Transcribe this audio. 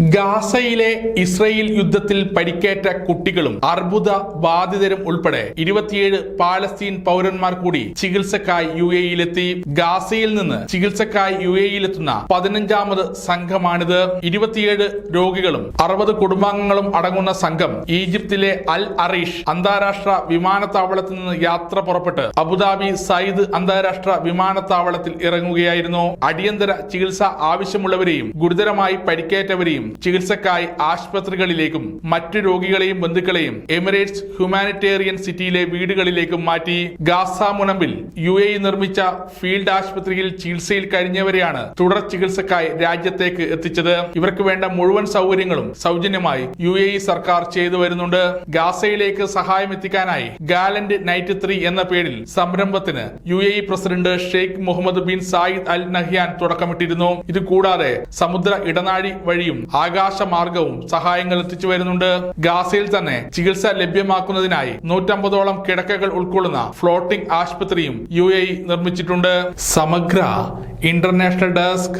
ഗാസയിലെ ഇസ്രയേൽ യുദ്ധത്തിൽ പരിക്കേറ്റ കുട്ടികളും അർബുദ ബാധിതരും ഉൾപ്പെടെ 27 പാലസ്തീൻ പൗരന്മാർ കൂടി ചികിത്സക്കായി UAE-യിലെത്തി. ഗാസയിൽ നിന്ന് ചികിത്സക്കായി UAE-യിലെത്തുന്ന 15ാമത് സംഘമാണിത്. 27 രോഗികളും 60 കുടുംബാംഗങ്ങളും അടങ്ങുന്ന സംഘം ഈജിപ്തിലെ അൽ അറീഷ് അന്താരാഷ്ട്ര വിമാനത്താവളത്തിൽ നിന്ന് യാത്ര പുറപ്പെട്ട് അബുദാബി സയ്യിദ് അന്താരാഷ്ട്ര വിമാനത്താവളത്തിൽ ഇറങ്ങുകയായിരുന്നു. അടിയന്തര ചികിത്സ ആവശ്യമുള്ളവരെയും ഗുരുതരമായി പരിക്കേറ്റവരെയും ചികിത്സക്കായി ആശുപത്രികളിലേക്കും മറ്റു രോഗികളെയും ബന്ധുക്കളെയും എമിറേറ്റ്സ് ഹ്യൂമാനിറ്റേറിയൻ സിറ്റിയിലെ വീടുകളിലേക്കും മാറ്റി. ഗാസ മുനമ്പിൽ UAE നിർമ്മിച്ച ഫീൽഡ് ആശുപത്രിയിൽ ചികിത്സയിൽ കഴിഞ്ഞവരെയാണ് തുടർ ചികിത്സക്കായി രാജ്യത്തേക്ക് എത്തിച്ചത്. ഇവർക്ക് വേണ്ട മുഴുവൻ സൗകര്യങ്ങളും സൗജന്യമായി UAE സർക്കാർ ചെയ്തു വരുന്നുണ്ട്. ഗാസയിലേക്ക് സഹായം എത്തിക്കാനായി ഗാലന്റ് നൈറ്റ് 3 എന്ന പേരിൽ സംരംഭത്തിന് UAE president Sheikh Mohamed bin Zayed Al Nahyan തുടക്കമിട്ടിരുന്നു. ഇത് കൂടാതെ സമുദ്ര ഇടനാഴി വഴിയും ആകാശമാർഗവും സഹായങ്ങൾ എത്തിച്ചു വരുന്നുണ്ട്. ഗാസയിൽ തന്നെ ചികിത്സ ലഭ്യമാക്കുന്നതിനായി 150ഓളം കിടക്കകൾ ഉൾക്കൊള്ളുന്ന ഫ്ലോട്ടിംഗ് ആശുപത്രിയും UAE നിർമ്മിച്ചിട്ടുണ്ട്. സമഗ്ര ഇന്റർനാഷണൽ ഡെസ്ക്.